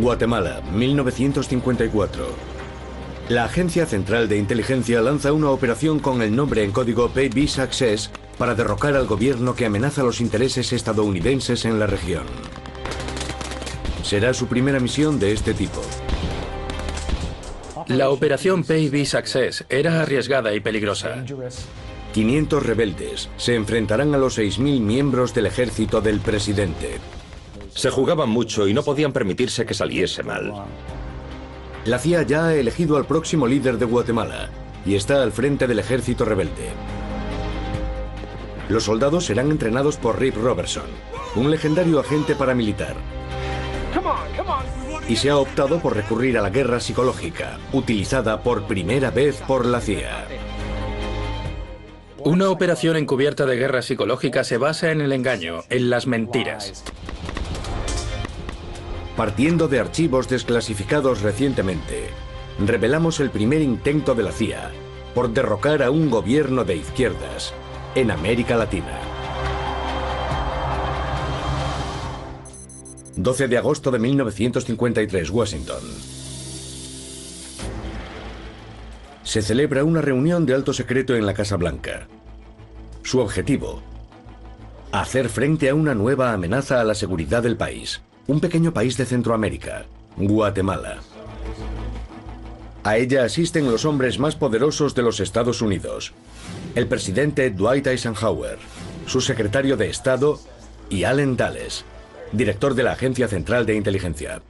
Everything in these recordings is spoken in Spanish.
Guatemala, 1954. La Agencia Central de Inteligencia lanza una operación con el nombre en código Baby Success para derrocar al gobierno que amenaza los intereses estadounidenses en la región. Será su primera misión de este tipo. La operación Baby Success era arriesgada y peligrosa. 500 rebeldes se enfrentarán a los 6.000 miembros del ejército del presidente. Se jugaban mucho y no podían permitirse que saliese mal. La CIA ya ha elegido al próximo líder de Guatemala y está al frente del ejército rebelde. Los soldados serán entrenados por Rip Robertson, un legendario agente paramilitar. Y se ha optado por recurrir a la guerra psicológica, utilizada por primera vez por la CIA. Una operación encubierta de guerra psicológica se basa en el engaño, en las mentiras. Partiendo de archivos desclasificados recientemente, revelamos el primer intento de la CIA por derrocar a un gobierno de izquierdas en América Latina. 12 de agosto de 1953, Washington. Se celebra una reunión de alto secreto en la Casa Blanca. Su objetivo: hacer frente a una nueva amenaza a la seguridad del país. Un pequeño país de Centroamérica, Guatemala. A ella asisten los hombres más poderosos de los Estados Unidos. El presidente Dwight Eisenhower, su secretario de Estado, y Allen Dulles, director de la Agencia Central de Inteligencia.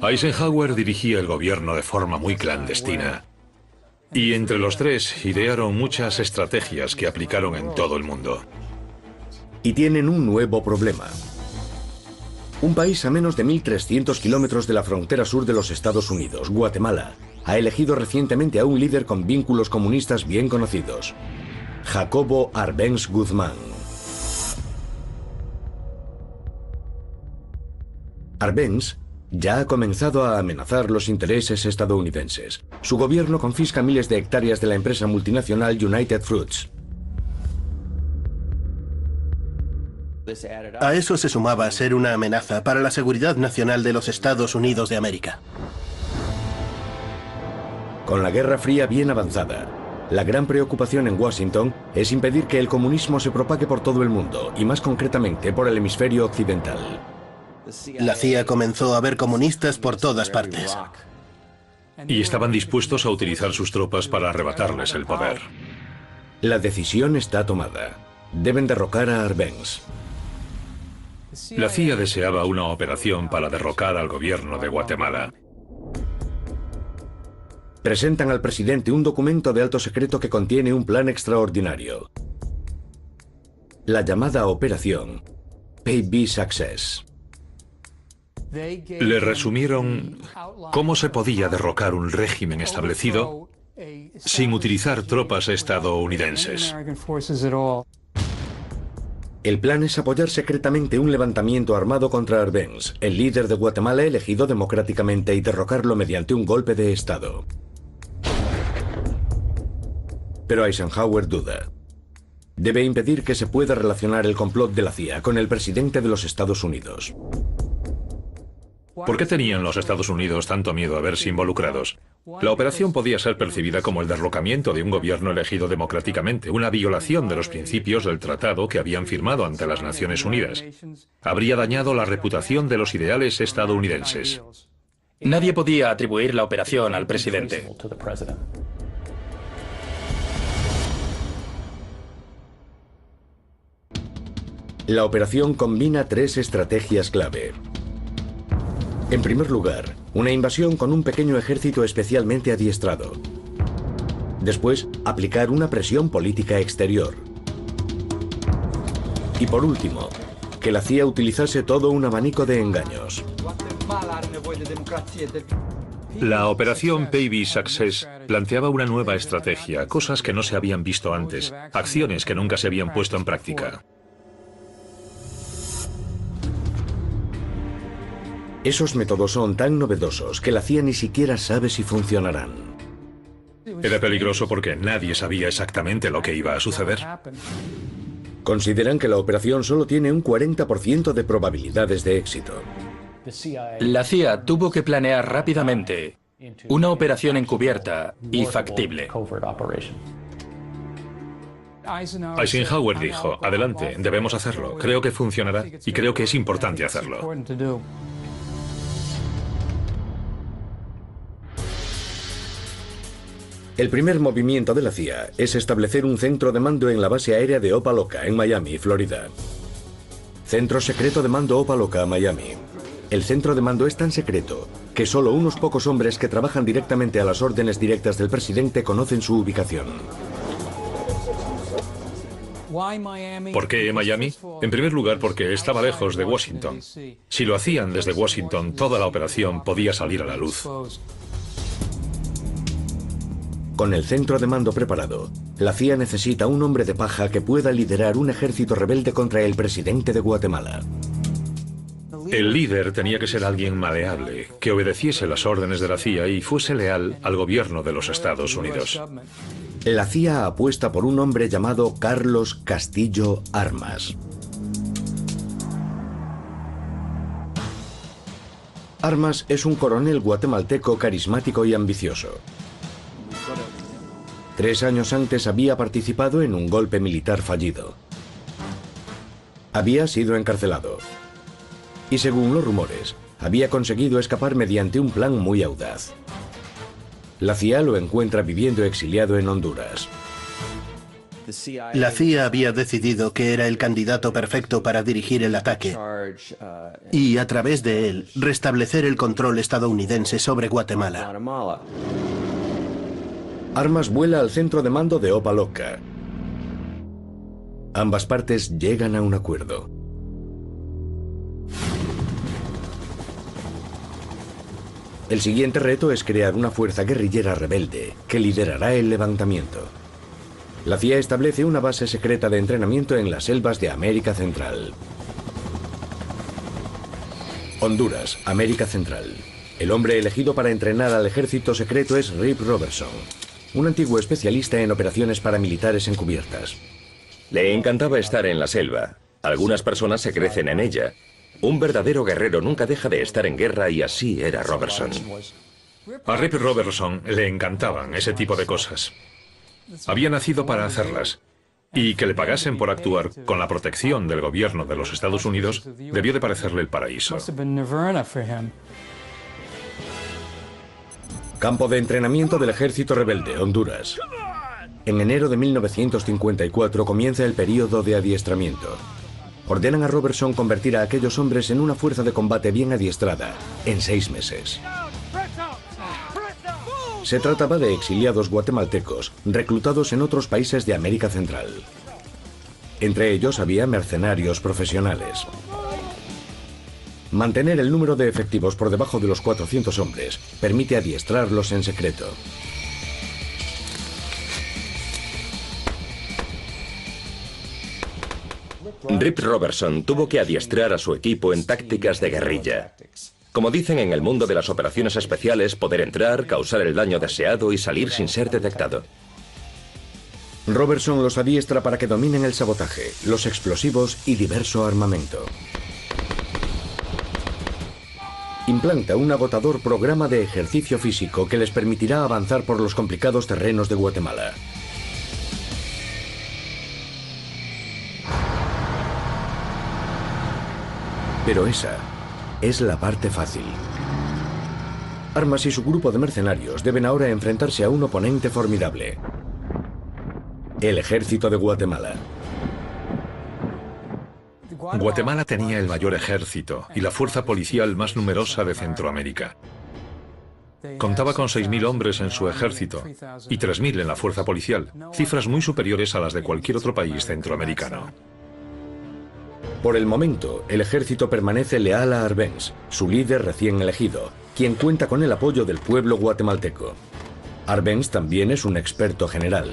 Eisenhower dirigía el gobierno de forma muy clandestina. Y entre los tres idearon muchas estrategias que aplicaron en todo el mundo. Y tienen un nuevo problema. Un país a menos de 1.300 kilómetros de la frontera sur de los Estados Unidos, Guatemala, ha elegido recientemente a un líder con vínculos comunistas bien conocidos, Jacobo Arbenz Guzmán. Arbenz ya ha comenzado a amenazar los intereses estadounidenses. Su gobierno confisca miles de hectáreas de la empresa multinacional United Fruits. A eso se sumaba ser una amenaza para la seguridad nacional de los Estados Unidos de América. Con la Guerra Fría bien avanzada, la gran preocupación en Washington es impedir que el comunismo se propague por todo el mundo, y más concretamente por el hemisferio occidental. La CIA comenzó a ver comunistas por todas partes. Y estaban dispuestos a utilizar sus tropas para arrebatarles el poder. La decisión está tomada. Deben derrocar a Arbenz. La CIA deseaba una operación para derrocar al gobierno de Guatemala. Presentan al presidente un documento de alto secreto que contiene un plan extraordinario. La llamada operación Baby Success. Le resumieron cómo se podía derrocar un régimen establecido sin utilizar tropas estadounidenses. El plan es apoyar secretamente un levantamiento armado contra Arbenz, el líder de Guatemala elegido democráticamente, y derrocarlo mediante un golpe de Estado. Pero Eisenhower duda. Debe impedir que se pueda relacionar el complot de la CIA con el presidente de los Estados Unidos. ¿Por qué tenían los Estados Unidos tanto miedo a verse involucrados? La operación podía ser percibida como el derrocamiento de un gobierno elegido democráticamente, una violación de los principios del tratado que habían firmado ante las Naciones Unidas. Habría dañado la reputación de los ideales estadounidenses. Nadie podía atribuir la operación al presidente. La operación combina tres estrategias clave. En primer lugar, una invasión con un pequeño ejército especialmente adiestrado. Después, aplicar una presión política exterior. Y por último, que la CIA utilizase todo un abanico de engaños. La operación Baby Success planteaba una nueva estrategia, cosas que no se habían visto antes, acciones que nunca se habían puesto en práctica. Esos métodos son tan novedosos que la CIA ni siquiera sabe si funcionarán. Era peligroso porque nadie sabía exactamente lo que iba a suceder. Consideran que la operación solo tiene un 40% de probabilidades de éxito. La CIA tuvo que planear rápidamente una operación encubierta y factible. Eisenhower dijo, adelante, debemos hacerlo. Creo que funcionará y creo que es importante hacerlo. El primer movimiento de la CIA es establecer un centro de mando en la base aérea de Opa-locka, en Miami, Florida. Centro secreto de mando Opa-locka, Miami. El centro de mando es tan secreto que solo unos pocos hombres que trabajan directamente a las órdenes directas del presidente conocen su ubicación. ¿Por qué Miami? En primer lugar, porque estaba lejos de Washington. Si lo hacían desde Washington, toda la operación podía salir a la luz. Con el centro de mando preparado, la CIA necesita un hombre de paja que pueda liderar un ejército rebelde contra el presidente de Guatemala. El líder tenía que ser alguien maleable, que obedeciese las órdenes de la CIA y fuese leal al gobierno de los Estados Unidos. La CIA apuesta por un hombre llamado Carlos Castillo Armas. Armas es un coronel guatemalteco carismático y ambicioso. 3 años antes había participado en un golpe militar fallido. Había sido encarcelado. Y según los rumores, había conseguido escapar mediante un plan muy audaz. La CIA lo encuentra viviendo exiliado en Honduras. La CIA había decidido que era el candidato perfecto para dirigir el ataque y, a través de él, restablecer el control estadounidense sobre Guatemala. Armas vuela al centro de mando de Opa-locka. Ambas partes llegan a un acuerdo. El siguiente reto es crear una fuerza guerrillera rebelde que liderará el levantamiento. La CIA establece una base secreta de entrenamiento en las selvas de América Central. Honduras, América Central. El hombre elegido para entrenar al ejército secreto es Rip Robertson, un antiguo especialista en operaciones paramilitares encubiertas. Le encantaba estar en la selva. Algunas personas se crecen en ella. Un verdadero guerrero nunca deja de estar en guerra y así era Robertson. A Rip Robertson le encantaban ese tipo de cosas. Había nacido para hacerlas. Y que le pagasen por actuar con la protección del gobierno de los Estados Unidos debió de parecerle el paraíso. Campo de entrenamiento del ejército rebelde, Honduras. En enero de 1954 comienza el período de adiestramiento. Ordenan a Robertson convertir a aquellos hombres en una fuerza de combate bien adiestrada, en 6 meses. Se trataba de exiliados guatemaltecos, reclutados en otros países de América Central. Entre ellos había mercenarios profesionales. Mantener el número de efectivos por debajo de los 400 hombres permite adiestrarlos en secreto. Rip Robertson tuvo que adiestrar a su equipo en tácticas de guerrilla. Como dicen en el mundo de las operaciones especiales, poder entrar, causar el daño deseado y salir sin ser detectado. Robertson los adiestra para que dominen el sabotaje, los explosivos y diverso armamento. Implanta un agotador programa de ejercicio físico que les permitirá avanzar por los complicados terrenos de Guatemala. Pero esa es la parte fácil. Armas y su grupo de mercenarios deben ahora enfrentarse a un oponente formidable: el ejército de Guatemala. Guatemala tenía el mayor ejército y la fuerza policial más numerosa de Centroamérica. Contaba con 6.000 hombres en su ejército y 3.000 en la fuerza policial, cifras muy superiores a las de cualquier otro país centroamericano. Por el momento, el ejército permanece leal a Arbenz, su líder recién elegido, quien cuenta con el apoyo del pueblo guatemalteco. Arbenz también es un experto general.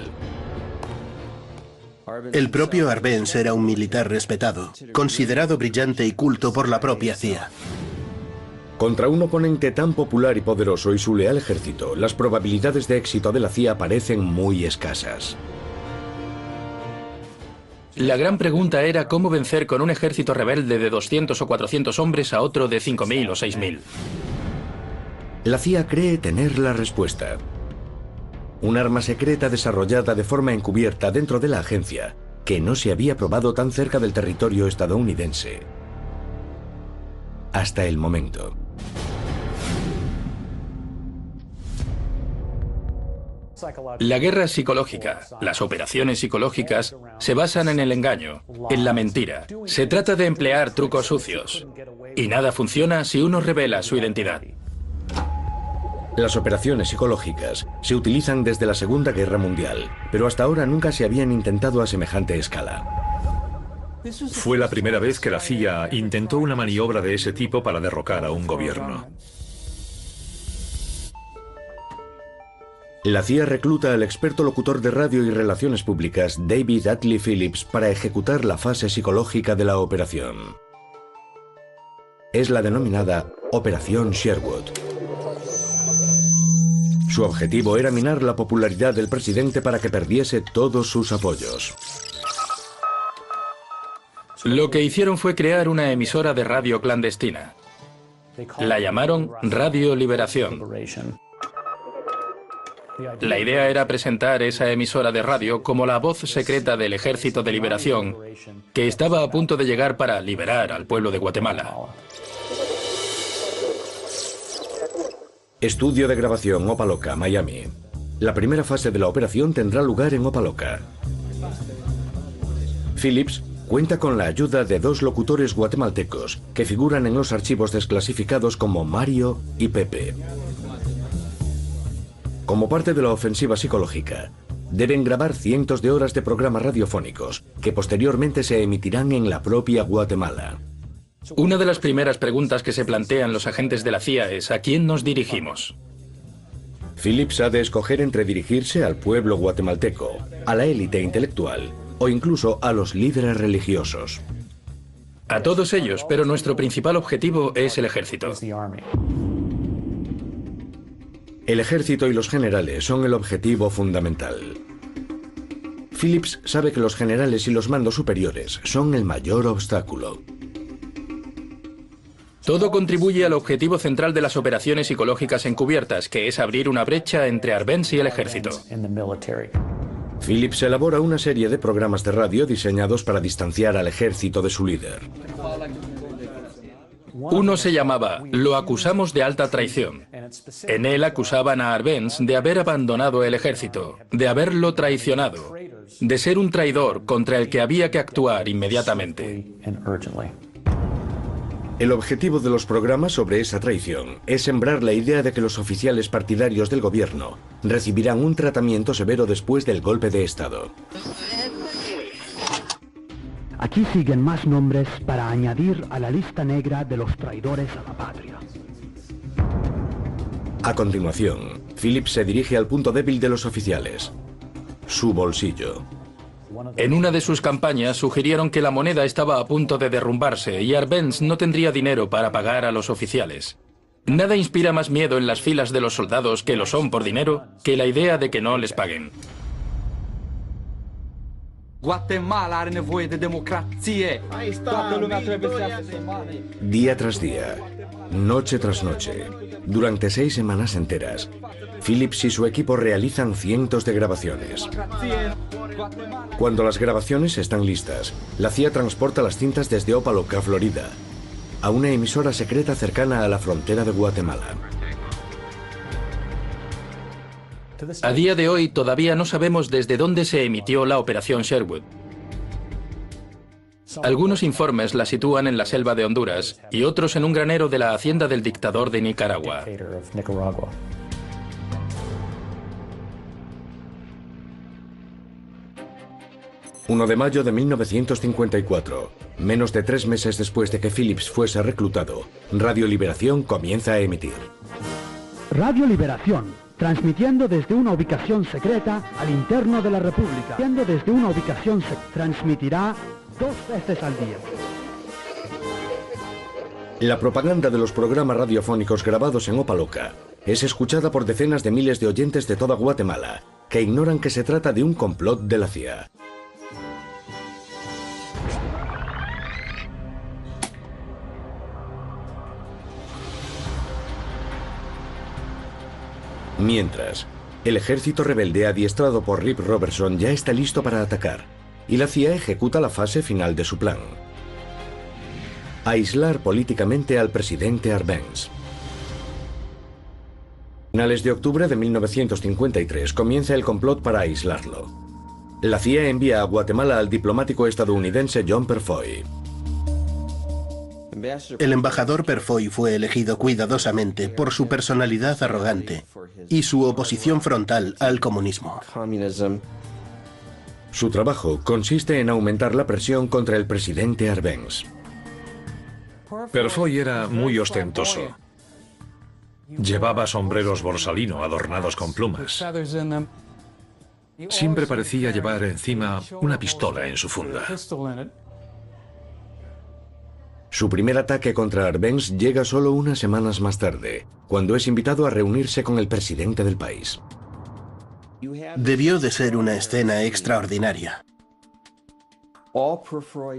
El propio Arbenz era un militar respetado, considerado brillante y culto por la propia CIA. Contra un oponente tan popular y poderoso y su leal ejército, las probabilidades de éxito de la CIA parecen muy escasas. La gran pregunta era cómo vencer con un ejército rebelde de 200 o 400 hombres a otro de 5.000 o 6.000. La CIA cree tener la respuesta. Un arma secreta desarrollada de forma encubierta dentro de la agencia, que no se había probado tan cerca del territorio estadounidense. Hasta el momento. La guerra psicológica, las operaciones psicológicas, se basan en el engaño, en la mentira. Se trata de emplear trucos sucios. Y nada funciona si uno revela su identidad. Las operaciones psicológicas se utilizan desde la Segunda Guerra Mundial, pero hasta ahora nunca se habían intentado a semejante escala. Fue la primera vez que la CIA intentó una maniobra de ese tipo para derrocar a un gobierno. La CIA recluta al experto locutor de radio y relaciones públicas David Atlee Phillips para ejecutar la fase psicológica de la operación. Es la denominada Operación Sherwood. Su objetivo era minar la popularidad del presidente para que perdiese todos sus apoyos. Lo que hicieron fue crear una emisora de radio clandestina. La llamaron Radio Liberación. La idea era presentar esa emisora de radio como la voz secreta del Ejército de Liberación, que estaba a punto de llegar para liberar al pueblo de Guatemala. Estudio de grabación Opa-locka, Miami. La primera fase de la operación tendrá lugar en Opa-locka. Phillips cuenta con la ayuda de dos locutores guatemaltecos que figuran en los archivos desclasificados como Mario y Pepe. Como parte de la ofensiva psicológica, deben grabar cientos de horas de programas radiofónicos que posteriormente se emitirán en la propia Guatemala. Una de las primeras preguntas que se plantean los agentes de la CIA es ¿a quién nos dirigimos? Phillips ha de escoger entre dirigirse al pueblo guatemalteco, a la élite intelectual o incluso a los líderes religiosos. A todos ellos, pero nuestro principal objetivo es el ejército. El ejército y los generales son el objetivo fundamental. Phillips sabe que los generales y los mandos superiores son el mayor obstáculo. Todo contribuye al objetivo central de las operaciones psicológicas encubiertas, que es abrir una brecha entre Arbenz y el ejército. Phillips elabora una serie de programas de radio diseñados para distanciar al ejército de su líder. Uno se llamaba Lo acusamos de alta traición. En él acusaban a Arbenz de haber abandonado el ejército, de haberlo traicionado, de ser un traidor contra el que había que actuar inmediatamente. El objetivo de los programas sobre esa traición es sembrar la idea de que los oficiales partidarios del gobierno recibirán un tratamiento severo después del golpe de Estado. Aquí siguen más nombres para añadir a la lista negra de los traidores a la patria. A continuación, Phillips se dirige al punto débil de los oficiales: su bolsillo. En una de sus campañas sugirieron que la moneda estaba a punto de derrumbarse y Arbenz no tendría dinero para pagar a los oficiales. Nada inspira más miedo en las filas de los soldados que lo son por dinero que la idea de que no les paguen. Guatemala are nevoie de democrație. Toată lumea trebuie să iasă să moare. Día tras día, noche tras noche, durante 6 semanas enteras, Phillips y su equipo realizan cientos de grabaciones. Cuando las grabaciones están listas, la CIA transporta las cintas desde Opa-locka, Florida, a una emisora secreta cercana a la frontera de Guatemala. A día de hoy todavía no sabemos desde dónde se emitió la Operación Sherwood. Algunos informes la sitúan en la selva de Honduras y otros en un granero de la hacienda del dictador de Nicaragua. 1 de mayo de 1954, menos de 3 meses después de que Phillips fuese reclutado, Radio Liberación comienza a emitir. Radio Liberación, transmitiendo desde una ubicación secreta al interno de la República. Desde una ubicación transmitirá 2 veces al día. La propaganda de los programas radiofónicos grabados en Opa-locka es escuchada por decenas de miles de oyentes de toda Guatemala, que ignoran que se trata de un complot de la CIA. Mientras, el ejército rebelde adiestrado por Rip Robertson ya está listo para atacar, y la CIA ejecuta la fase final de su plan: aislar políticamente al presidente Arbenz. A finales de octubre de 1953 comienza el complot para aislarlo. La CIA envía a Guatemala al diplomático estadounidense John Perfoy. El embajador Perfoy fue elegido cuidadosamente por su personalidad arrogante y su oposición frontal al comunismo. Su trabajo consiste en aumentar la presión contra el presidente Arbenz. Perfoy era muy ostentoso. Llevaba sombreros borsalino adornados con plumas. Siempre parecía llevar encima una pistola en su funda. Su primer ataque contra Arbenz llega solo unas semanas más tarde, cuando es invitado a reunirse con el presidente del país. Debió de ser una escena extraordinaria.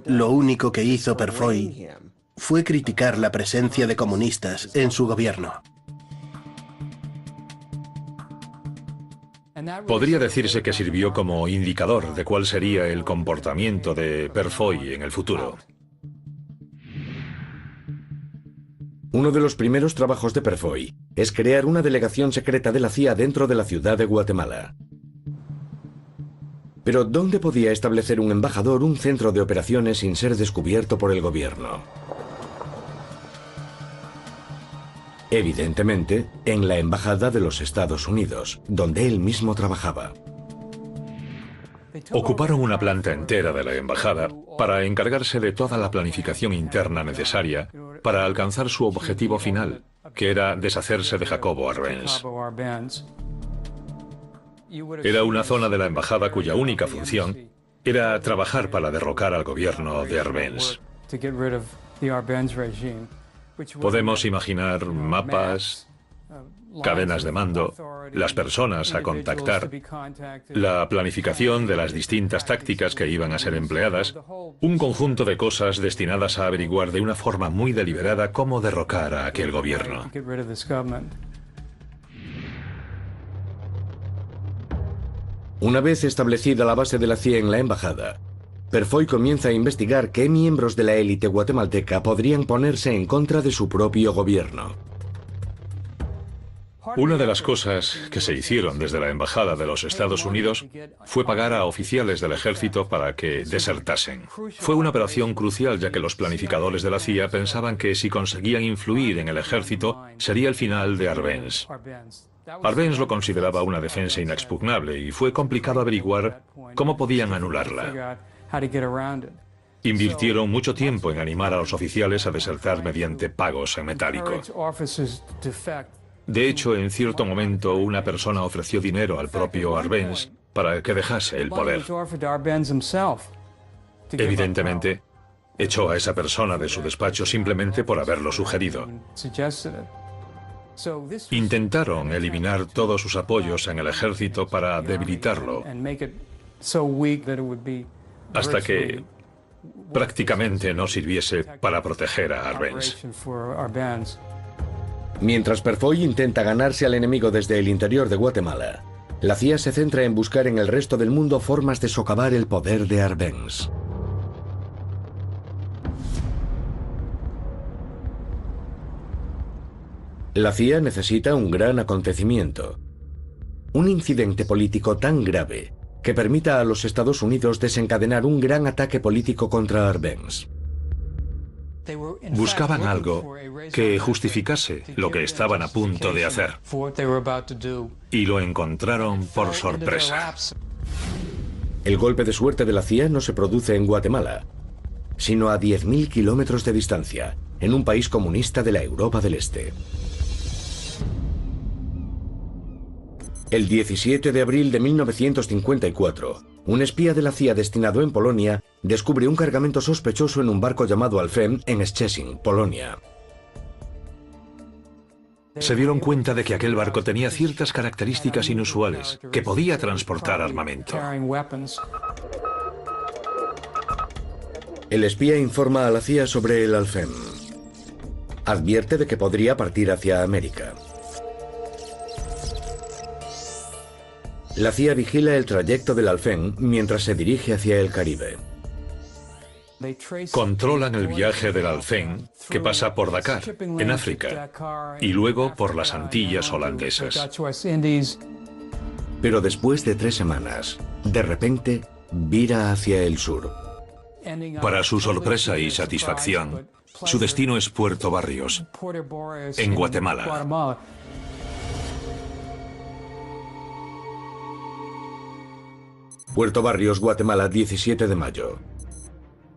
Lo único que hizo Perfoy fue criticar la presencia de comunistas en su gobierno. Podría decirse que sirvió como indicador de cuál sería el comportamiento de Perfoy en el futuro. Uno de los primeros trabajos de Perfoy es crear una delegación secreta de la CIA dentro de la ciudad de Guatemala. Pero ¿dónde podía establecer un embajador un centro de operaciones sin ser descubierto por el gobierno? Evidentemente, en la Embajada de los Estados Unidos, donde él mismo trabajaba. Ocuparon una planta entera de la embajada para encargarse de toda la planificación interna necesaria para alcanzar su objetivo final, que era deshacerse de Jacobo Arbenz. Era una zona de la embajada cuya única función era trabajar para derrocar al gobierno de Arbenz. Podemos imaginar mapas, cadenas de mando, las personas a contactar, la planificación de las distintas tácticas que iban a ser empleadas, un conjunto de cosas destinadas a averiguar de una forma muy deliberada cómo derrocar a aquel gobierno. Una vez establecida la base de la CIA en la embajada, Perfoy comienza a investigar qué miembros de la élite guatemalteca podrían ponerse en contra de su propio gobierno. Una de las cosas que se hicieron desde la Embajada de los Estados Unidos fue pagar a oficiales del ejército para que desertasen. Fue una operación crucial, ya que los planificadores de la CIA pensaban que si conseguían influir en el ejército sería el final de Arbenz. Arbenz lo consideraba una defensa inexpugnable y fue complicado averiguar cómo podían anularla. Invirtieron mucho tiempo en animar a los oficiales a desertar mediante pagos en metálico. De hecho, en cierto momento, una persona ofreció dinero al propio Arbenz para que dejase el poder. Evidentemente, echó a esa persona de su despacho simplemente por haberlo sugerido. Intentaron eliminar todos sus apoyos en el ejército para debilitarlo, hasta que prácticamente no sirviese para proteger a Arbenz. Mientras Perfoy intenta ganarse al enemigo desde el interior de Guatemala, la CIA se centra en buscar en el resto del mundo formas de socavar el poder de Arbenz. La CIA necesita un gran acontecimiento. Un incidente político tan grave que permita a los Estados Unidos desencadenar un gran ataque político contra Arbenz. Buscaban algo que justificase lo que estaban a punto de hacer. Y lo encontraron por sorpresa. El golpe de suerte de la CIA no se produce en Guatemala, sino a 10.000 kilómetros de distancia, en un país comunista de la Europa del Este. El 17 de abril de 1954, un espía de la CIA destinado en Polonia descubre un cargamento sospechoso en un barco llamado Alfem en Szczecin, Polonia. Se dieron cuenta de que aquel barco tenía ciertas características inusuales, que podía transportar armamento. El espía informa a la CIA sobre el Alfem. Advierte de que podría partir hacia América. La CIA vigila el trayecto del Alfén mientras se dirige hacia el Caribe. Controlan el viaje del Alfén, que pasa por Dakar, en África, y luego por las Antillas holandesas. Pero después de 3 semanas, de repente, vira hacia el sur. Para su sorpresa y satisfacción, su destino es Puerto Barrios, en Guatemala. Puerto Barrios, Guatemala, 17 de mayo.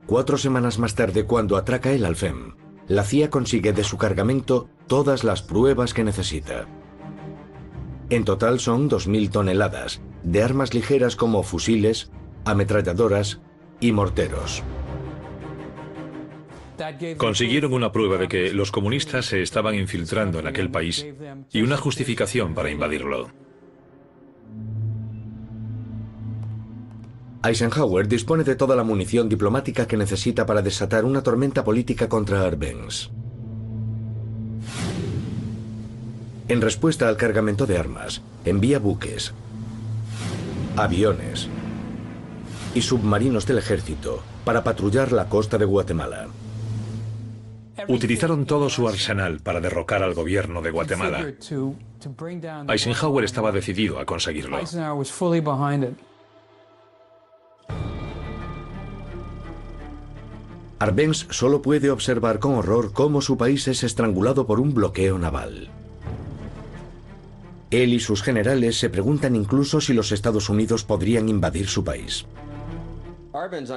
4 semanas más tarde, cuando atraca el Alfén, la CIA consigue de su cargamento todas las pruebas que necesita. En total son 2.000 toneladas de armas ligeras como fusiles, ametralladoras y morteros. Consiguieron una prueba de que los comunistas se estaban infiltrando en aquel país y una justificación para invadirlo. Eisenhower dispone de toda la munición diplomática que necesita para desatar una tormenta política contra Arbenz. En respuesta al cargamento de armas, envía buques, aviones y submarinos del ejército para patrullar la costa de Guatemala. Utilizaron todo su arsenal para derrocar al gobierno de Guatemala. Eisenhower estaba decidido a conseguirlo. Arbenz solo puede observar con horror cómo su país es estrangulado por un bloqueo naval. Él y sus generales se preguntan incluso si los Estados Unidos podrían invadir su país.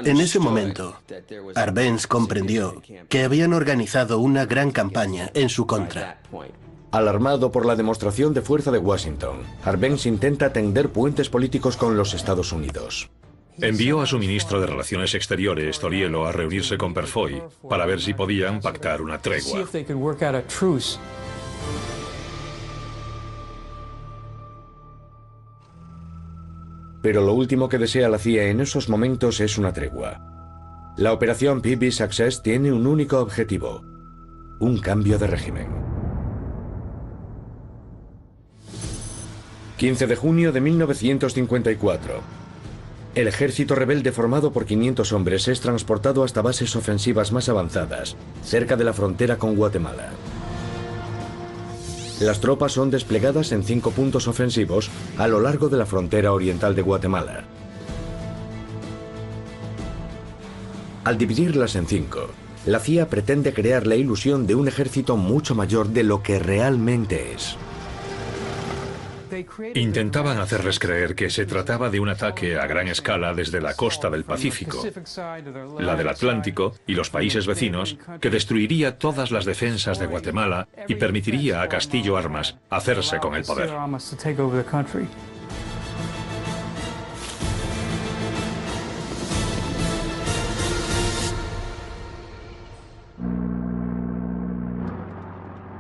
En ese momento, Arbenz comprendió que habían organizado una gran campaña en su contra. Alarmado por la demostración de fuerza de Washington, Arbenz intenta tender puentes políticos con los Estados Unidos. Envió a su ministro de Relaciones Exteriores, Torielo, a reunirse con Perfoy para ver si podían pactar una tregua. Pero lo último que desea la CIA en esos momentos es una tregua. La operación PB Success tiene un único objetivo: un cambio de régimen. 15 de junio de 1954. El ejército rebelde formado por 500 hombres es transportado hasta bases ofensivas más avanzadas, cerca de la frontera con Guatemala. Las tropas son desplegadas en 5 puntos ofensivos a lo largo de la frontera oriental de Guatemala. Al dividirlas en 5, la CIA pretende crear la ilusión de un ejército mucho mayor de lo que realmente es. Intentaban hacerles creer que se trataba de un ataque a gran escala desde la costa del Pacífico, la del Atlántico y los países vecinos, que destruiría todas las defensas de Guatemala y permitiría a Castillo Armas hacerse con el poder.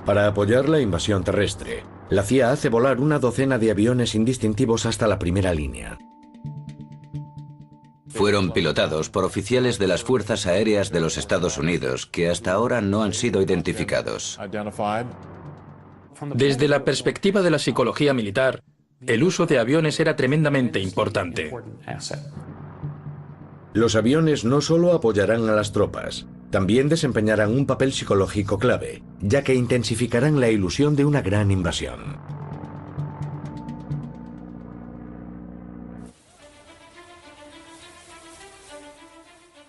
Para apoyar la invasión terrestre, la CIA hace volar una docena de aviones indistintivos hasta la primera línea. Fueron pilotados por oficiales de las Fuerzas Aéreas de los Estados Unidos que hasta ahora no han sido identificados. Desde la perspectiva de la psicología militar, el uso de aviones era tremendamente importante. Los aviones no solo apoyarán a las tropas, también desempeñarán un papel psicológico clave, ya que intensificarán la ilusión de una gran invasión.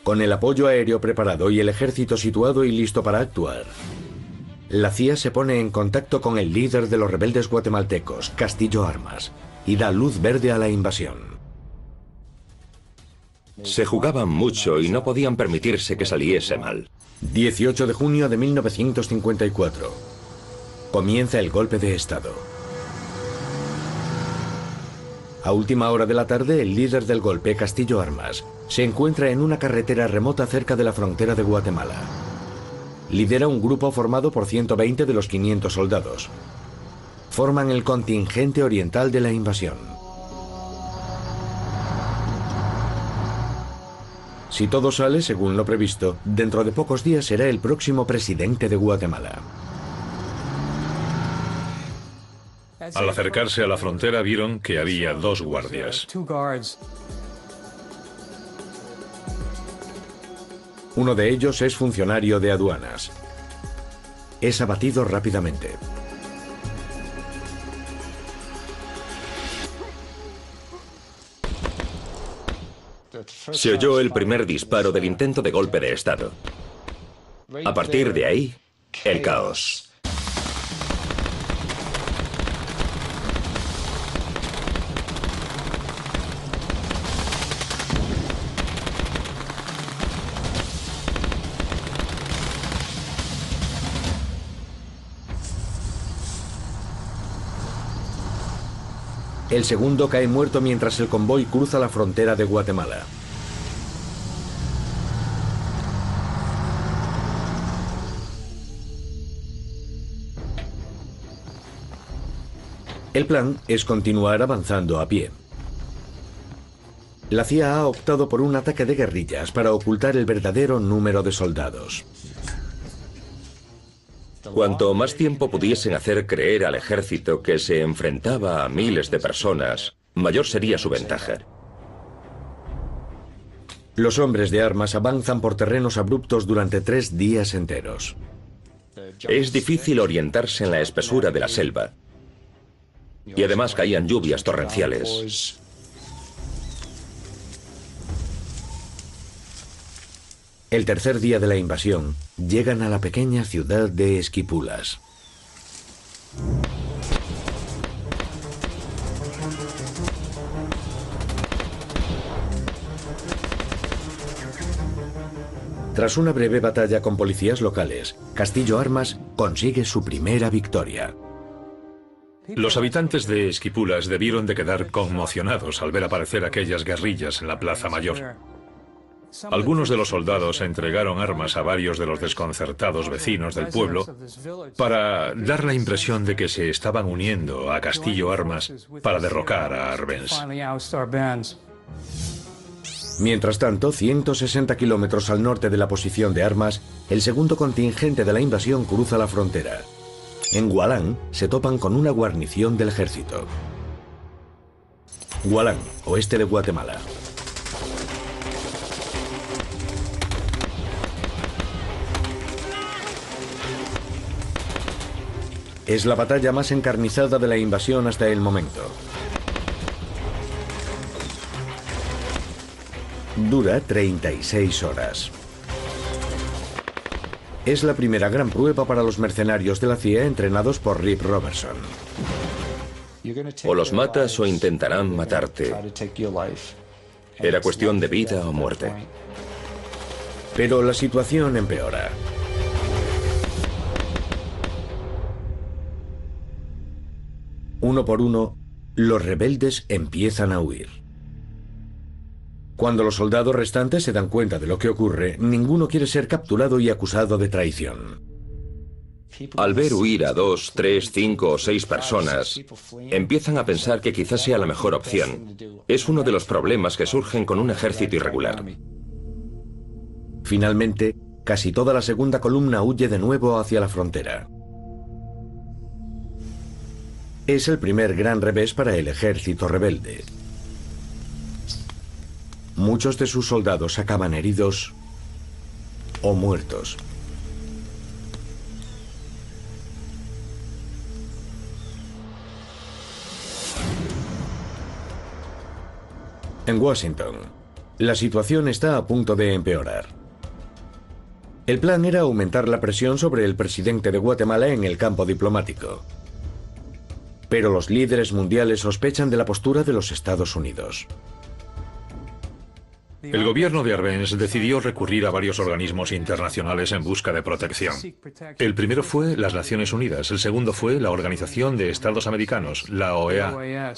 Con el apoyo aéreo preparado y el ejército situado y listo para actuar, la CIA se pone en contacto con el líder de los rebeldes guatemaltecos, Castillo Armas, y da luz verde a la invasión. Se jugaban mucho y no podían permitirse que saliese mal. 18 de junio de 1954. Comienza el golpe de Estado. A última hora de la tarde, el líder del golpe, Castillo Armas, se encuentra en una carretera remota cerca de la frontera de Guatemala. Lidera un grupo formado por 120 de los 500 soldados. Forman el contingente oriental de la invasión. Si todo sale según lo previsto, dentro de pocos días será el próximo presidente de Guatemala. Al acercarse a la frontera vieron que había 2 guardias. Uno de ellos es funcionario de aduanas. Es abatido rápidamente. Se oyó el primer disparo del intento de golpe de Estado. A partir de ahí, el caos. El segundo cae muerto mientras el convoy cruza la frontera de Guatemala. El plan es continuar avanzando a pie. La CIA ha optado por un ataque de guerrillas para ocultar el verdadero número de soldados. Cuanto más tiempo pudiesen hacer creer al ejército que se enfrentaba a miles de personas, mayor sería su ventaja. Los hombres de armas avanzan por terrenos abruptos durante 3 días enteros. Es difícil orientarse en la espesura de la selva. Y además caían lluvias torrenciales. El tercer día de la invasión, llegan a la pequeña ciudad de Esquipulas. Tras una breve batalla con policías locales, Castillo Armas consigue su primera victoria. Los habitantes de Esquipulas debieron de quedar conmocionados al ver aparecer aquellas guerrillas en la Plaza Mayor. Algunos de los soldados entregaron armas a varios de los desconcertados vecinos del pueblo para dar la impresión de que se estaban uniendo a Castillo Armas para derrocar a Arbenz. Mientras tanto, 160 kilómetros al norte de la posición de Armas, el segundo contingente de la invasión cruza la frontera. En Gualán se topan con una guarnición del ejército. Gualán, oeste de Guatemala. Es la batalla más encarnizada de la invasión hasta el momento. Dura 36 horas. Es la primera gran prueba para los mercenarios de la CIA entrenados por Rip Robertson. O los matas o intentarán matarte. Era cuestión de vida o muerte. Pero la situación empeora. Uno por uno, los rebeldes empiezan a huir. Cuando los soldados restantes se dan cuenta de lo que ocurre, ninguno quiere ser capturado y acusado de traición. Al ver huir a 2, 3, 5 o 6 personas, empiezan a pensar que quizás sea la mejor opción. Es uno de los problemas que surgen con un ejército irregular. Finalmente, casi toda la segunda columna huye de nuevo hacia la frontera. Es el primer gran revés para el ejército rebelde. Muchos de sus soldados acaban heridos o muertos. En Washington, la situación está a punto de empeorar. El plan era aumentar la presión sobre el presidente de Guatemala en el campo diplomático. Pero los líderes mundiales sospechan de la postura de los Estados Unidos. El gobierno de Arbenz decidió recurrir a varios organismos internacionales en busca de protección. El primero fue las Naciones Unidas, el segundo fue la Organización de Estados Americanos, la OEA.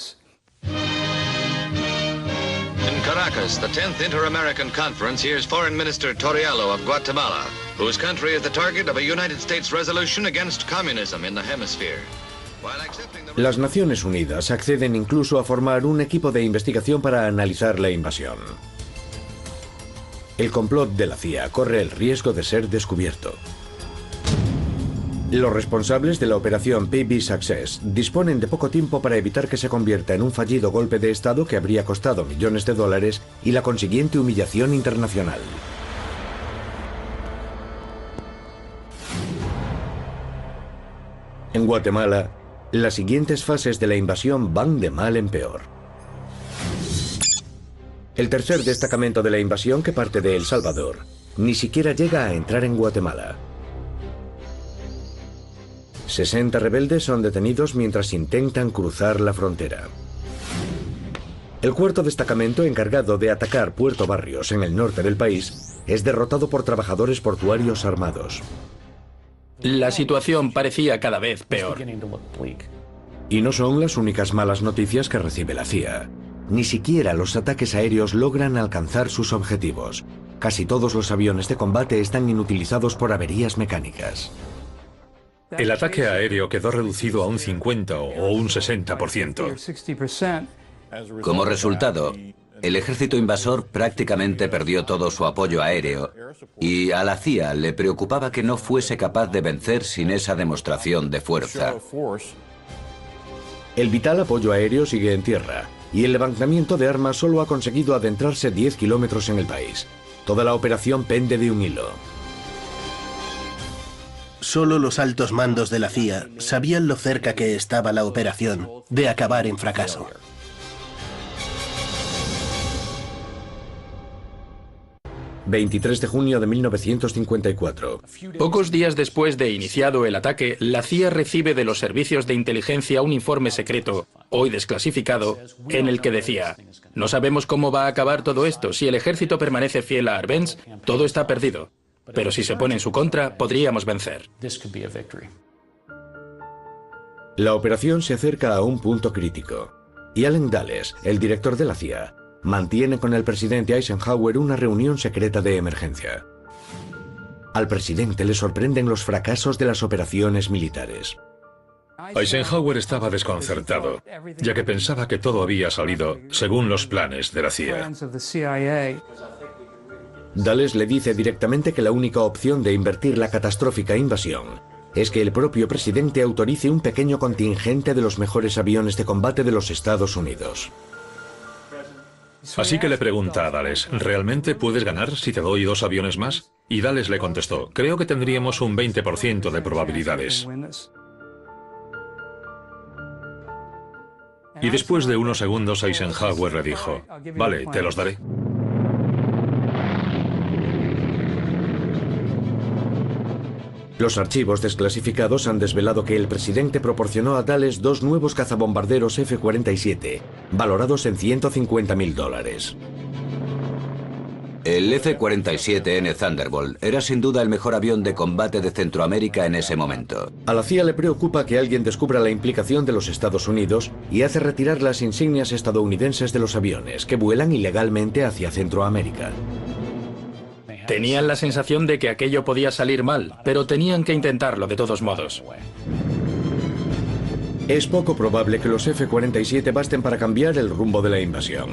In Caracas, the 10th Inter-American Conference hears Foreign Minister Torriello of Guatemala, whose country is the target of a United States resolution against communism in the hemisphere. Las Naciones Unidas acceden incluso a formar un equipo de investigación para analizar la invasión. El complot de la CIA corre el riesgo de ser descubierto. Los responsables de la operación PB Success disponen de poco tiempo para evitar que se convierta en un fallido golpe de Estado que habría costado millones de dólares y la consiguiente humillación internacional. En Guatemala, las siguientes fases de la invasión van de mal en peor. El tercer destacamento de la invasión, que parte de El Salvador, ni siquiera llega a entrar en Guatemala. 60 rebeldes son detenidos mientras intentan cruzar la frontera. El cuarto destacamento, encargado de atacar Puerto Barrios en el norte del país, es derrotado por trabajadores portuarios armados. La situación parecía cada vez peor. Y no son las únicas malas noticias que recibe la CIA. Ni siquiera los ataques aéreos logran alcanzar sus objetivos. Casi todos los aviones de combate están inutilizados por averías mecánicas. El ataque aéreo quedó reducido a un 50 o un 60%. Como resultado, el ejército invasor prácticamente perdió todo su apoyo aéreo y a la CIA le preocupaba que no fuese capaz de vencer sin esa demostración de fuerza. El vital apoyo aéreo sigue en tierra y el levantamiento de armas solo ha conseguido adentrarse 10 kilómetros en el país. Toda la operación pende de un hilo. Solo los altos mandos de la CIA sabían lo cerca que estaba la operación de acabar en fracaso. ...23 de junio de 1954. Pocos días después de iniciado el ataque, la CIA recibe de los servicios de inteligencia un informe secreto, hoy desclasificado, en el que decía: no sabemos cómo va a acabar todo esto. Si el ejército permanece fiel a Arbenz, todo está perdido. Pero si se pone en su contra, podríamos vencer. La operación se acerca a un punto crítico. Y Allen Dulles, el director de la CIA, mantiene con el presidente Eisenhower una reunión secreta de emergencia. Al presidente le sorprenden los fracasos de las operaciones militares. Eisenhower estaba desconcertado, ya que pensaba que todo había salido según los planes de la CIA. Dulles le dice directamente que la única opción de invertir la catastrófica invasión es que el propio presidente autorice un pequeño contingente de los mejores aviones de combate de los Estados Unidos. Así que le pregunta a Dulles: ¿realmente puedes ganar si te doy 2 aviones más? Y Dulles le contestó: creo que tendríamos un 20% de probabilidades. Y después de unos segundos Eisenhower le dijo: vale, te los daré. Los archivos desclasificados han desvelado que el presidente proporcionó a Dulles 2 nuevos cazabombarderos F-47, valorados en $150.000. El F-47N Thunderbolt era sin duda el mejor avión de combate de Centroamérica en ese momento. A la CIA le preocupa que alguien descubra la implicación de los Estados Unidos y hace retirar las insignias estadounidenses de los aviones que vuelan ilegalmente hacia Centroamérica. Tenían la sensación de que aquello podía salir mal, pero tenían que intentarlo de todos modos. Es poco probable que los F-47 basten para cambiar el rumbo de la invasión.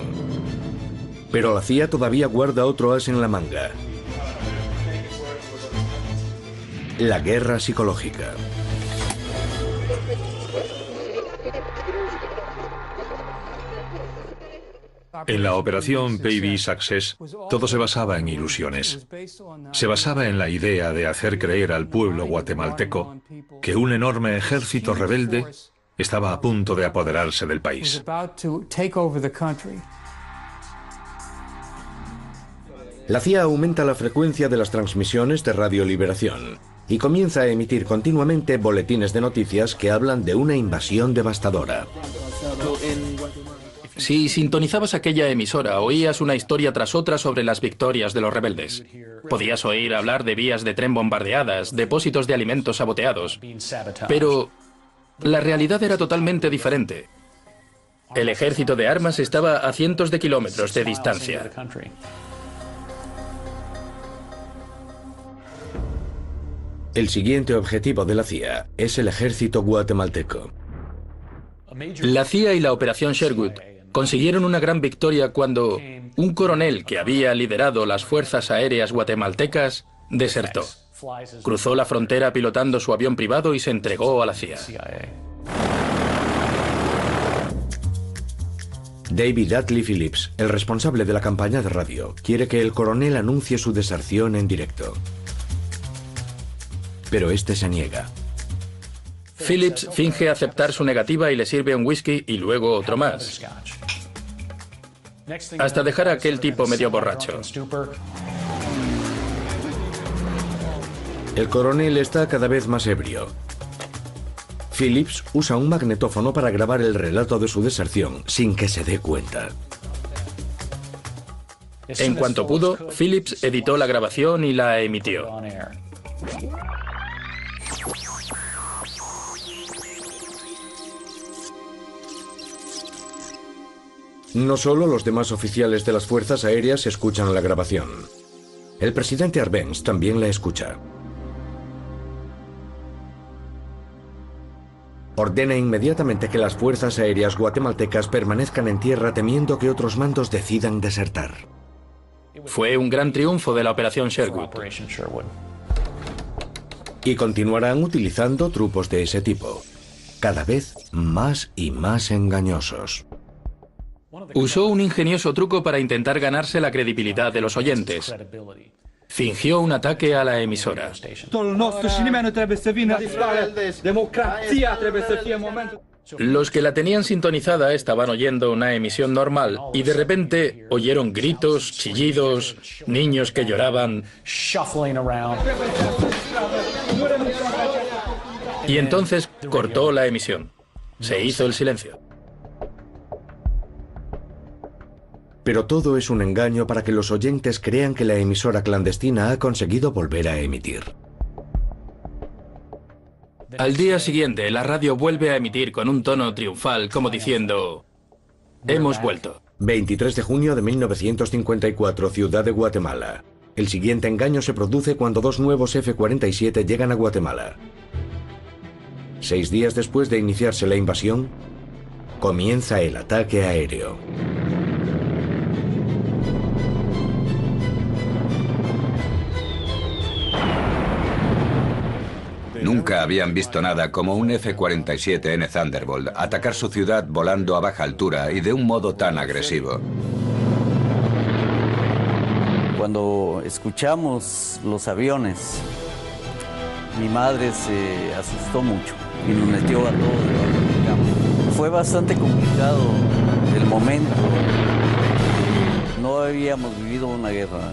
Pero la CIA todavía guarda otro as en la manga: la guerra psicológica. En la operación PB Success, todo se basaba en ilusiones. Se basaba en la idea de hacer creer al pueblo guatemalteco que un enorme ejército rebelde estaba a punto de apoderarse del país. La CIA aumenta la frecuencia de las transmisiones de Radio Liberación y comienza a emitir continuamente boletines de noticias que hablan de una invasión devastadora. Si sintonizabas aquella emisora, oías una historia tras otra sobre las victorias de los rebeldes. Podías oír hablar de vías de tren bombardeadas, depósitos de alimentos saboteados. Pero la realidad era totalmente diferente. El ejército de armas estaba a cientos de kilómetros de distancia. El siguiente objetivo de la CIA es el ejército guatemalteco. La CIA y la Operación Sherwood consiguieron una gran victoria cuando un coronel que había liderado las fuerzas aéreas guatemaltecas desertó. Cruzó la frontera pilotando su avión privado y se entregó a la CIA. David Dudley Phillips, el responsable de la campaña de radio, quiere que el coronel anuncie su deserción en directo. Pero este se niega. Phillips finge aceptar su negativa y le sirve un whisky y luego otro más, hasta dejar a aquel tipo medio borracho. El coronel está cada vez más ebrio. Phillips usa un magnetófono para grabar el relato de su deserción sin que se dé cuenta. En cuanto pudo, Phillips editó la grabación y la emitió. No solo los demás oficiales de las fuerzas aéreas escuchan la grabación. El presidente Arbenz también la escucha. Ordena inmediatamente que las fuerzas aéreas guatemaltecas permanezcan en tierra temiendo que otros mandos decidan desertar. Fue un gran triunfo de la Operación Sherwood. Y continuarán utilizando trucos de ese tipo, cada vez más y más engañosos. Usó un ingenioso truco para intentar ganarse la credibilidad de los oyentes. Fingió un ataque a la emisora. Los que la tenían sintonizada estaban oyendo una emisión normal y de repente oyeron gritos, chillidos, niños que lloraban. Y entonces cortó la emisión. Se hizo el silencio. Pero todo es un engaño para que los oyentes crean que la emisora clandestina ha conseguido volver a emitir. Al día siguiente, la radio vuelve a emitir con un tono triunfal, como diciendo: hemos vuelto. 23 de junio de 1954, Ciudad de Guatemala. El siguiente engaño se produce cuando dos nuevos F-47 llegan a Guatemala. 6 días después de iniciarse la invasión, comienza el ataque aéreo. Nunca habían visto nada como un F-47N Thunderbolt atacar su ciudad volando a baja altura y de un modo tan agresivo. Cuando escuchamos los aviones, mi madre se asustó mucho y nos metió a todos debajo de la cama. Fue bastante complicado el momento. No habíamos vivido una guerra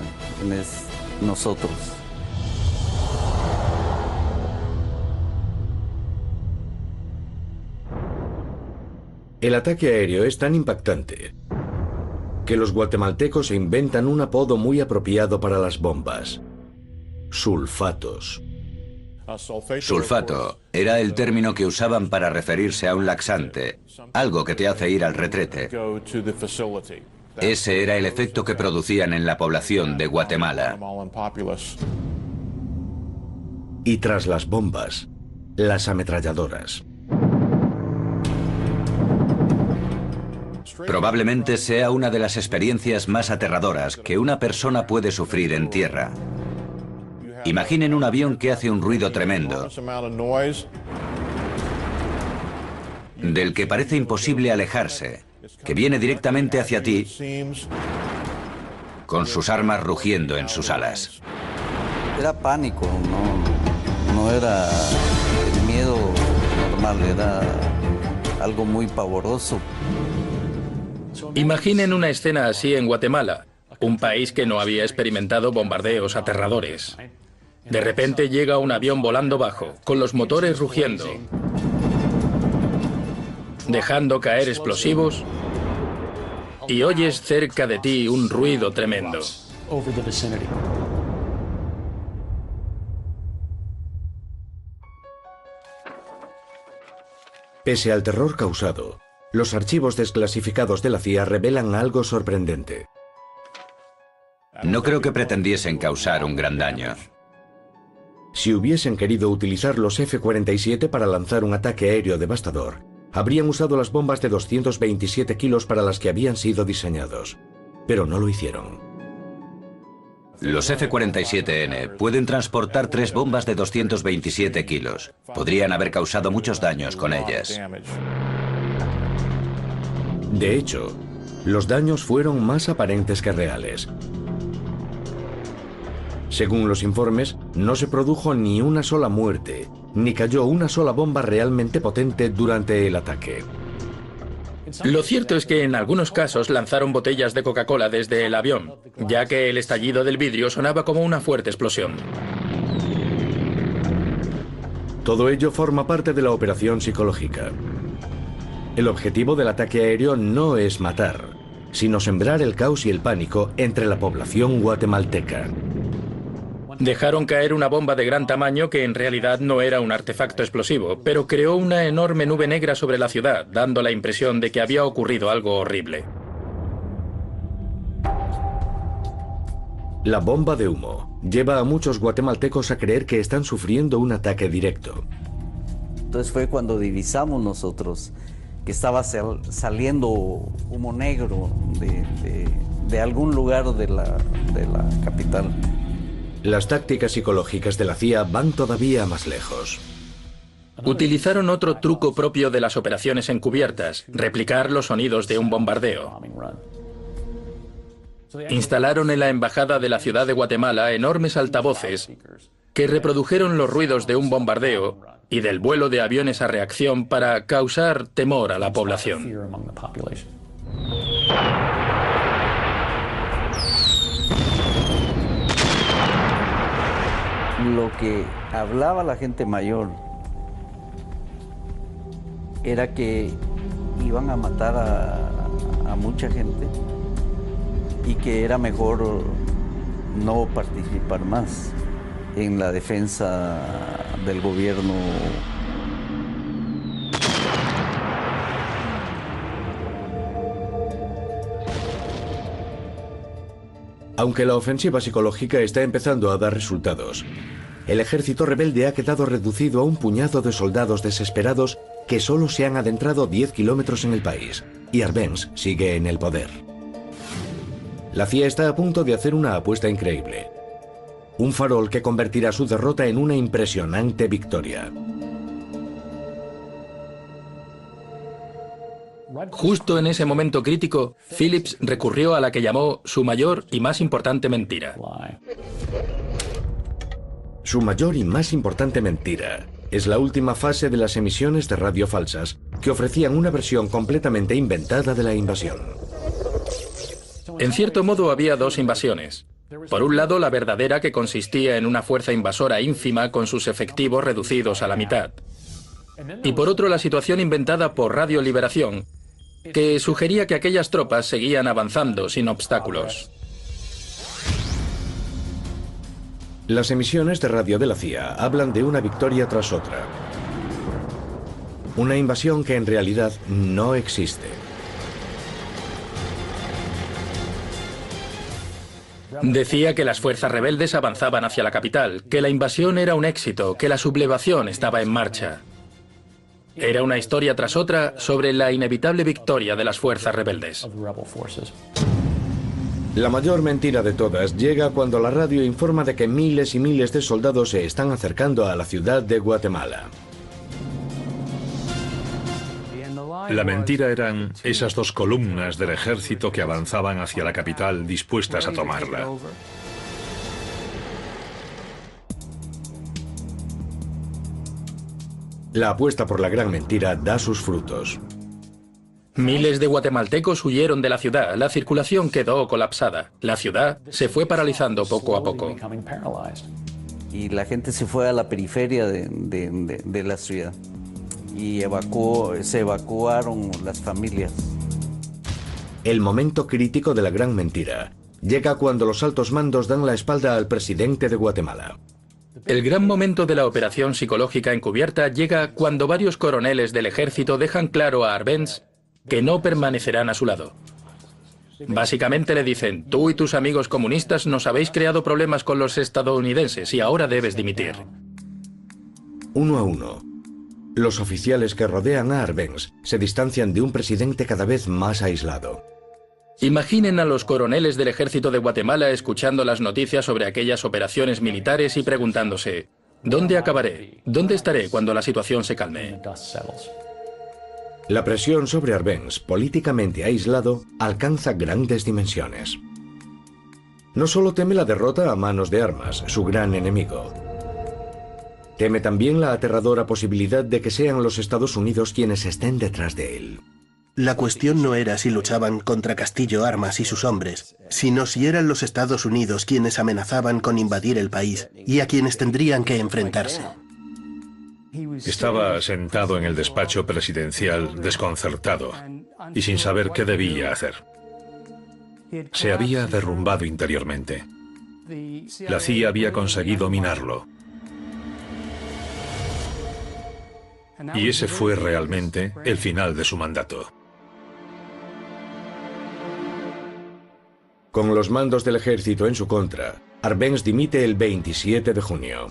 nosotros. El ataque aéreo es tan impactante que los guatemaltecos se inventan un apodo muy apropiado para las bombas: sulfatos. Sulfato era el término que usaban para referirse a un laxante, algo que te hace ir al retrete. Ese era el efecto que producían en la población de Guatemala. Y tras las bombas, las ametralladoras. Probablemente sea una de las experiencias más aterradoras que una persona puede sufrir en tierra. Imaginen un avión que hace un ruido tremendo, del que parece imposible alejarse, que viene directamente hacia ti, con sus armas rugiendo en sus alas. Era pánico, no era el miedo normal, era algo muy pavoroso. Imaginen una escena así en Guatemala, un país que no había experimentado bombardeos aterradores. De repente llega un avión volando bajo, con los motores rugiendo, dejando caer explosivos, y oyes cerca de ti un ruido tremendo. Pese al terror causado, los archivos desclasificados de la CIA revelan algo sorprendente. No creo que pretendiesen causar un gran daño. Si hubiesen querido utilizar los F-47 para lanzar un ataque aéreo devastador, habrían usado las bombas de 227 kilos para las que habían sido diseñados. Pero no lo hicieron. Los F-47N pueden transportar 3 bombas de 227 kilos. Podrían haber causado muchos daños con ellas. De hecho, los daños fueron más aparentes que reales. Según los informes, no se produjo ni una sola muerte, ni cayó una sola bomba realmente potente durante el ataque. Lo cierto es que en algunos casos lanzaron botellas de Coca-Cola desde el avión, ya que el estallido del vidrio sonaba como una fuerte explosión. Todo ello forma parte de la operación psicológica. El objetivo del ataque aéreo no es matar, sino sembrar el caos y el pánico entre la población guatemalteca. Dejaron caer una bomba de gran tamaño que en realidad no era un artefacto explosivo, pero creó una enorme nube negra sobre la ciudad, dando la impresión de que había ocurrido algo horrible. La bomba de humo lleva a muchos guatemaltecos a creer que están sufriendo un ataque directo. Entonces fue cuando divisamos nosotros que estaba saliendo humo negro de algún lugar de la capital. Las tácticas psicológicas de la CIA van todavía más lejos. Utilizaron otro truco propio de las operaciones encubiertas, replicar los sonidos de un bombardeo. Instalaron en la embajada de la ciudad de Guatemala enormes altavoces que reprodujeron los ruidos de un bombardeo y del vuelo de aviones a reacción para causar temor a la población. Lo que hablaba la gente mayor era que iban a matar a mucha gente y que era mejor no participar más en la defensa del gobierno. Aunque la ofensiva psicológica está empezando a dar resultados, el ejército rebelde ha quedado reducido a un puñado de soldados desesperados que solo se han adentrado 10 kilómetros en el país, y Arbenz sigue en el poder. La CIA está a punto de hacer una apuesta increíble. Un farol que convertirá su derrota en una impresionante victoria. Justo en ese momento crítico, Phillips recurrió a la que llamó su mayor y más importante mentira. Su mayor y más importante mentira es la última fase de las emisiones de radio falsas que ofrecían una versión completamente inventada de la invasión. En cierto modo había dos invasiones. Por un lado, la verdadera, que consistía en una fuerza invasora ínfima con sus efectivos reducidos a la mitad. Y por otro, la situación inventada por Radio Liberación, que sugería que aquellas tropas seguían avanzando sin obstáculos. Las emisiones de radio de la CIA hablan de una victoria tras otra. Una invasión que en realidad no existe. Decía que las fuerzas rebeldes avanzaban hacia la capital, que la invasión era un éxito, que la sublevación estaba en marcha. Era una historia tras otra sobre la inevitable victoria de las fuerzas rebeldes. La mayor mentira de todas llega cuando la radio informa de que miles y miles de soldados se están acercando a la ciudad de Guatemala. La mentira eran esas dos columnas del ejército que avanzaban hacia la capital dispuestas a tomarla. La apuesta por la gran mentira da sus frutos. Miles de guatemaltecos huyeron de la ciudad, la circulación quedó colapsada. La ciudad se fue paralizando poco a poco. Y la gente se fue a la periferia de la ciudad. Y se evacuaron las familias. El momento crítico de la gran mentira llega cuando los altos mandos dan la espalda al presidente de Guatemala. El gran momento de la operación psicológica encubierta llega cuando varios coroneles del ejército dejan claro a Arbenz que no permanecerán a su lado. Básicamente le dicen: tú y tus amigos comunistas nos habéis creado problemas con los estadounidenses y ahora debes dimitir. Uno a uno, los oficiales que rodean a Arbenz se distancian de un presidente cada vez más aislado. Imaginen a los coroneles del ejército de Guatemala escuchando las noticias sobre aquellas operaciones militares y preguntándose, ¿dónde acabaré? ¿Dónde estaré cuando la situación se calme? La presión sobre Arbenz, políticamente aislado, alcanza grandes dimensiones. No solo teme la derrota a manos de Armas, su gran enemigo. Teme también la aterradora posibilidad de que sean los Estados Unidos quienes estén detrás de él. La cuestión no era si luchaban contra Castillo Armas y sus hombres, sino si eran los Estados Unidos quienes amenazaban con invadir el país y a quienes tendrían que enfrentarse. Estaba sentado en el despacho presidencial desconcertado y sin saber qué debía hacer. Se había derrumbado interiormente. La CIA había conseguido minarlo. Y ese fue realmente el final de su mandato. Con los mandos del ejército en su contra, Arbenz dimite el 27 de junio.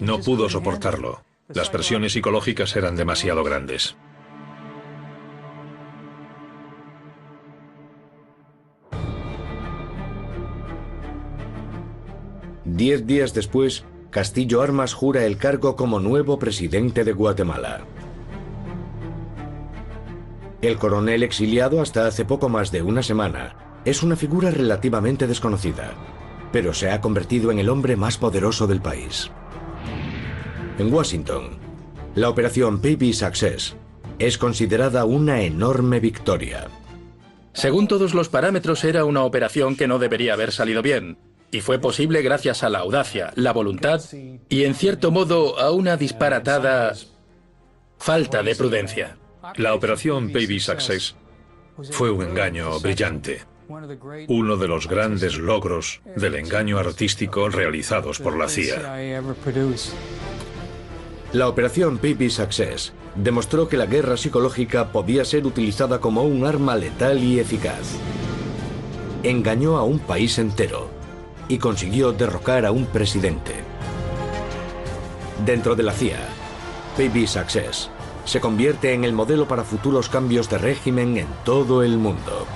No pudo soportarlo. Las presiones psicológicas eran demasiado grandes. Diez días después, Castillo Armas jura el cargo como nuevo presidente de Guatemala. El coronel exiliado hasta hace poco más de una semana es una figura relativamente desconocida, pero se ha convertido en el hombre más poderoso del país. En Washington, la operación Baby Success es considerada una enorme victoria. Según todos los parámetros, era una operación que no debería haber salido bien. Y fue posible gracias a la audacia, la voluntad y, en cierto modo, a una disparatada falta de prudencia. La operación Baby Success fue un engaño brillante. Uno de los grandes logros del engaño artístico realizados por la CIA. La operación Baby Success demostró que la guerra psicológica podía ser utilizada como un arma letal y eficaz. Engañó a un país entero y consiguió derrocar a un presidente. Dentro de la CIA, Baby Success se convierte en el modelo para futuros cambios de régimen en todo el mundo.